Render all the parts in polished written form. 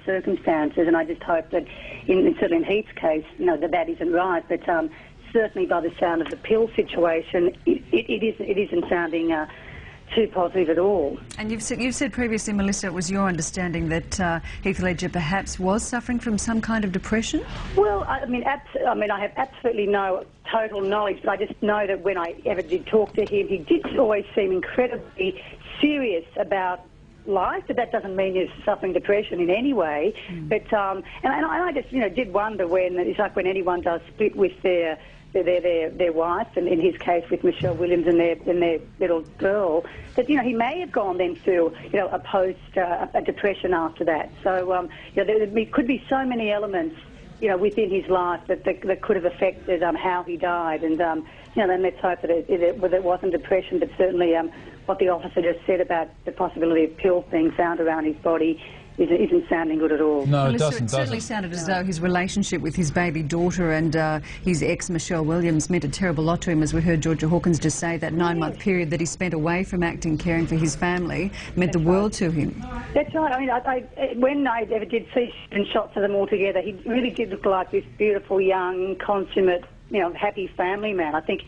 circumstances, and I just hope that, certainly in Heath's case, that isn't right. But certainly by the sound of the pill situation, it isn't sounding too positive at all. And you've said previously, Melissa, it was your understanding that Heath Ledger perhaps was suffering from some kind of depression? Well, I have absolutely no total knowledge, but I just know that when I ever did talk to him, he did always seem incredibly serious about life, but that doesn't mean he's suffering depression in any way. But and I just did wonder when it's like when anyone does split with their wife, and in his case with Michelle Williams and their little girl, that he may have gone then through a depression after that. So there could be so many elements within his life that could have affected how he died, and then let's hope that it wasn't depression, but certainly what the officer just said about the possibility of pills being found around his body isn't sounding good at all. No, it doesn't. It certainly sounded as though his relationship with his baby daughter and his ex, Michelle Williams, meant a terrible lot to him. As we heard Georgia Hawkins just say, that 9-month period that he spent away from acting, caring for his family, meant the world to him. That's right. I mean, when I ever did see shots of them all together, he really did look like this beautiful, young, consummate, happy family man. I think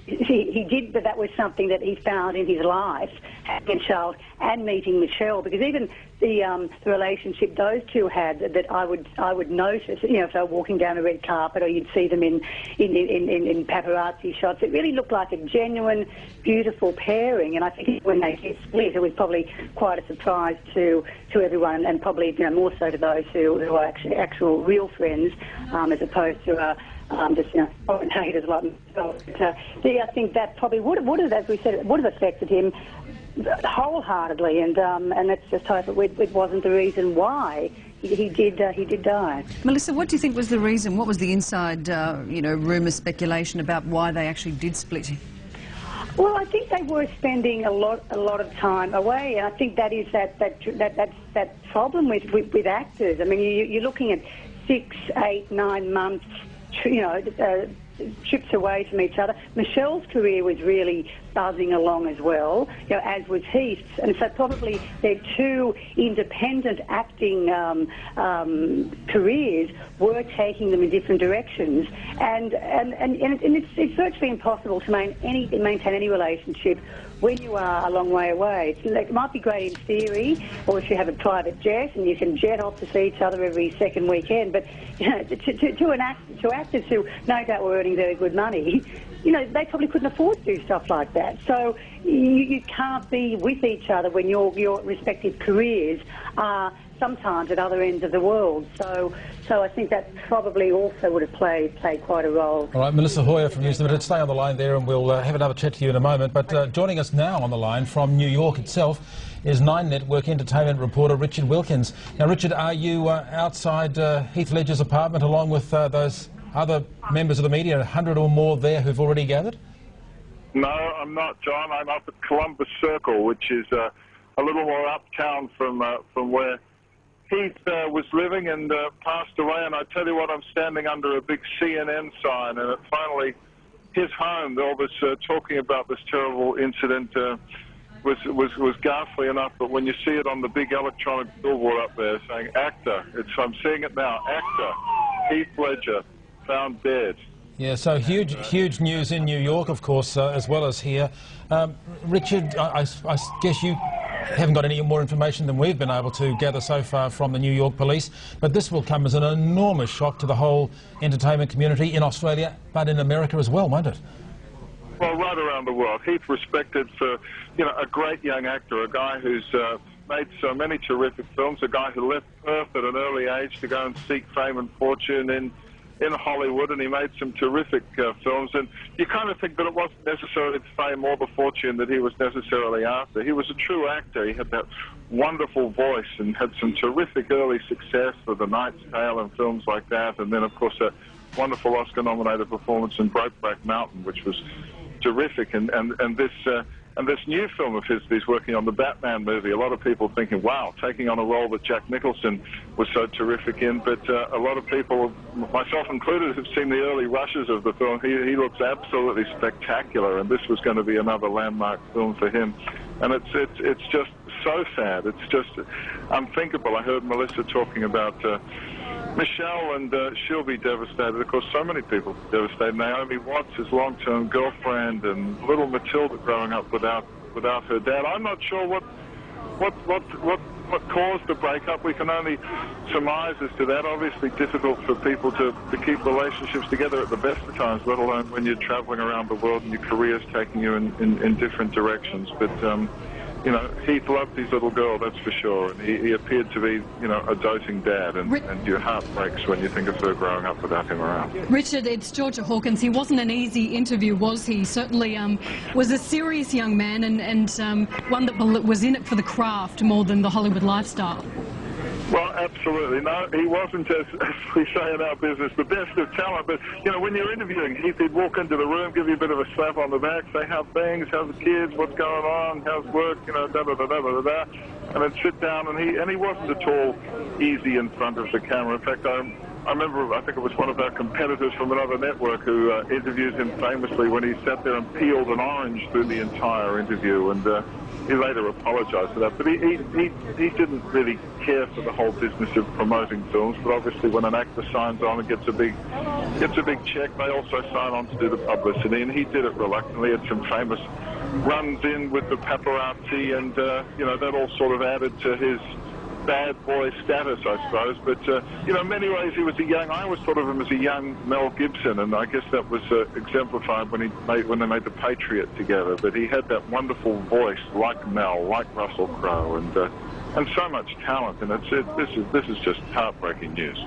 he did, but that was something that he found in his life, having a child and meeting Michelle, because even the relationship those two had, that I would notice, if they were walking down the red carpet or you'd see them in paparazzi shots, it really looked like a genuine, beautiful pairing. And I think when they did split, it was probably quite a surprise to everyone, and probably more so to those who are actual real friends, as opposed to just commentators like myself. But, I think that probably would have, as we said, it would have affected him wholeheartedly, and let's just hope it wasn't the reason why he did die. Melissa, what do you think was the reason? What was the inside, rumour, speculation about why they actually did split? Well, I think they were spending a lot of time away, and I think that is that problem with actors. I mean, you're looking at 6, 8, 9 months, trips away from each other. Michelle's career was really buzzing along as well, as was Heath's, and so probably their two independent acting careers were taking them in different directions, and it's virtually impossible to maintain any relationship when you are a long way away. It might be great in theory, or if you have a private jet and you can jet off to see each other every second weekend, but to actors who no doubt were earning very good money, they probably couldn't afford to do stuff like that. So you can't be with each other when your respective careers are sometimes at other ends of the world. So I think that probably also would have played quite a role. All right, Melissa Hoyer from News Limited, stay on the line there and we'll have another chat to you in a moment. But joining us now on the line from New York itself is 9 Network entertainment reporter Richard Wilkins. Now, Richard, are you outside Heath Ledger's apartment along with those other members of the media, 100 or more there who've already gathered? No, I'm not, John. I'm up at Columbus Circle, which is a little more uptown from where Heath was living and passed away. And I tell you what, I'm standing under a big CNN sign, and finally his home. All this talking about this terrible incident was ghastly enough, but when you see it on the big electronic billboard up there saying actor, I'm seeing it now, actor Heath Ledger found dead. Yeah, so huge news in New York, of course, as well as here. Richard, I guess you haven't got any more information than we've been able to gather so far from the New York police, but this will come as an enormous shock to the whole entertainment community in Australia, but in America as well, won't it? Well, right around the world. Heath respected for, a great young actor, a guy who's made so many terrific films, a guy who left Perth at an early age to go and seek fame and fortune in Hollywood, and he made some terrific films, and you kind of think that it wasn't necessarily the fame or the fortune that he was necessarily after. He was a true actor. He had that wonderful voice and had some terrific early success with The Knight's Tale and films like that, and then of course that wonderful Oscar-nominated performance in Brokeback Mountain, which was terrific, and this new film of his that he's working on, the Batman movie, a lot of people thinking, wow, taking on a role that Jack Nicholson was so terrific in, but a lot of people, myself included, have seen the early rushes of the film. He looks absolutely spectacular, and this was going to be another landmark film for him. And it's just so sad. It's just unthinkable. I heard Melissa talking about Michelle, and she'll be devastated. Of course, so many people are devastated. Naomi Watts, his long-term girlfriend, and little Matilda growing up without her dad. I'm not sure what caused the breakup. We can only surmise as to that. Obviously difficult for people to keep relationships together at the best of times, let alone when you're traveling around the world and your career's taking you in different directions. But you know, Heath loved his little girl, that's for sure, and he appeared to be, you know, a doting dad, and your heart breaks when you think of her growing up without him around. Richard, it's Georgia Hawkins. He wasn't an easy interview, was he? Certainly was a serious young man, and one that was in it for the craft more than the Hollywood lifestyle. Well, absolutely. No, he wasn't, as we say in our business, the best of talent. But, you know, when you're interviewing Heath, he'd walk into the room, give you a bit of a slap on the back, say, how things, how's the kids, what's going on, how's work, you know, da-da-da-da-da-da, and then sit down, and he wasn't at all easy in front of the camera. In fact, I remember, I think it was one of our competitors from another network who interviewed him famously when he sat there and peeled an orange through the entire interview, and he later apologised for that. But he didn't really care for the whole business of promoting films. But obviously, when an actor signs on and gets a big check, they also sign on to do the publicity, and he did it reluctantly. Had some famous runs in with the paparazzi, and you know, that all sort of added to his bad boy status, I suppose. But you know, in many ways I always thought of him as a young Mel Gibson, and I guess that was exemplified when they made The Patriot together. But he had that wonderful voice, like Mel, like Russell Crowe, and so much talent. And this is just heartbreaking news.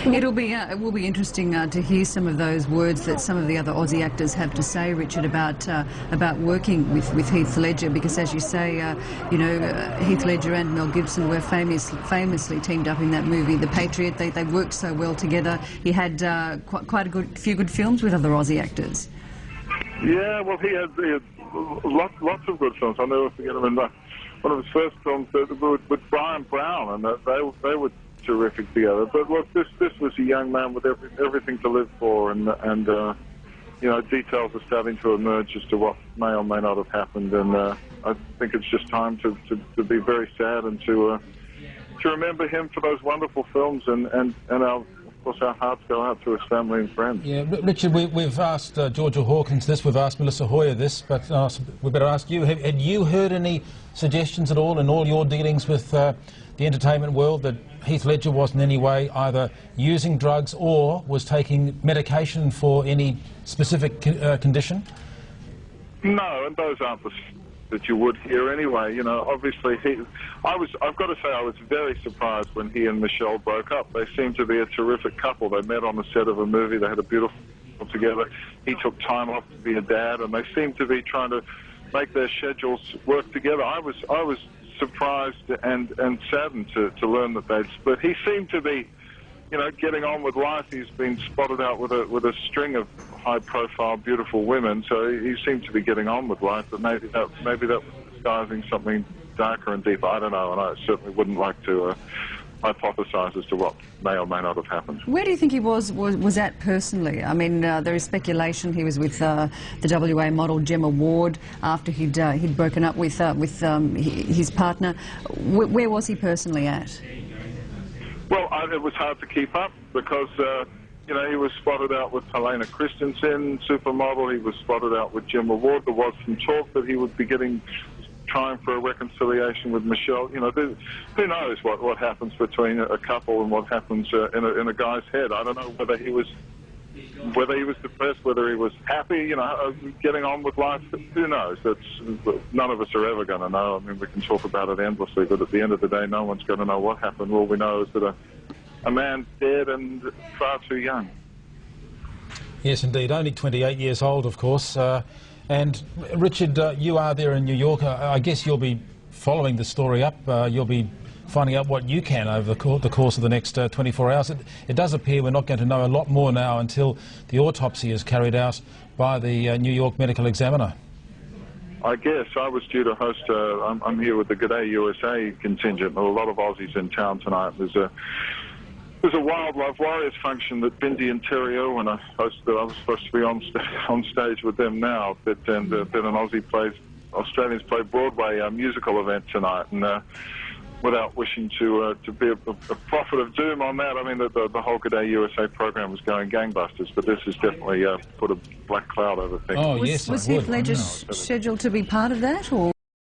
It will be interesting to hear some of those words that some of the other Aussie actors have to say, Richard, about working with Heath Ledger, because, as you say, you know, Heath Ledger and Mel Gibson were famously teamed up in that movie, The Patriot. They worked so well together. He had quite a few good films with other Aussie actors. Yeah, well, he had lots of good films. I'll never forget him in one of his first films with Brian Brown, and they were terrific together. But look, this was a young man with everything to live for, and you know, details are starting to emerge as to what may or may not have happened, and I think it's just time to be very sad and to remember him for those wonderful films, and of course our hearts go out to his family and friends. Yeah, Richard, we've asked Georgia Hawkins this, we've asked Melissa Hoyer this, but we better ask you. Had you heard any suggestions at all in all your dealings with the entertainment world that Heath Ledger was in any way either using drugs or was taking medication for any specific condition? No, and those aren't the that you would hear anyway. You know, obviously I've got to say I was very surprised when he and Michelle broke up. They seemed to be a terrific couple. They met on the set of a movie. They had a beautiful together. He took time off to be a dad, and they seemed to be trying to make their schedules work together. I was surprised and saddened to learn that they'd split. He seemed to be, you know, getting on with life. He's been spotted out with a string of high-profile, beautiful women, so he seemed to be getting on with life. But maybe that was disguising something darker and deeper. I don't know, and I certainly wouldn't like to hypothesise as to what may or may not have happened. Where do you think he was at personally? I mean, there is speculation he was with the WA model Gemma Ward after he'd broken up with his partner. Where was he personally at? Well, it was hard to keep up because, you know, he was spotted out with Helena Christensen, supermodel. He was spotted out with Gemma Ward. There was some talk that he would be trying for a reconciliation with Michelle. You know, who knows what happens between a couple and what happens in a guy's head. I don't know whether he was depressed, whether he was happy, you know, getting on with life. Who knows? None of us are ever going to know. I mean, we can talk about it endlessly, but at the end of the day, no one's going to know what happened. All we know is that a man's dead and far too young. Yes, indeed. Only 28 years old, of course. And Richard, you are there in New York. I guess you'll be following the story up. You'll be finding out what you can over the course of the next 24 hours. It does appear we're not going to know a lot more now until the autopsy is carried out by the New York Medical Examiner. I guess I was due to host. I'm here with the G'day USA contingent. There are a lot of Aussies in town tonight. There's a Wildlife Warriors function that Bindi and Terrio, and I was supposed to be on stage with them now, but then an Aussie plays Australians play Broadway musical event tonight, and without wishing to be a prophet of doom on that, I mean, the whole Good Day USA program was going gangbusters, but this has definitely put a black cloud over things. Oh, yes, Was Heath Ledger scheduled to be part of that, or...?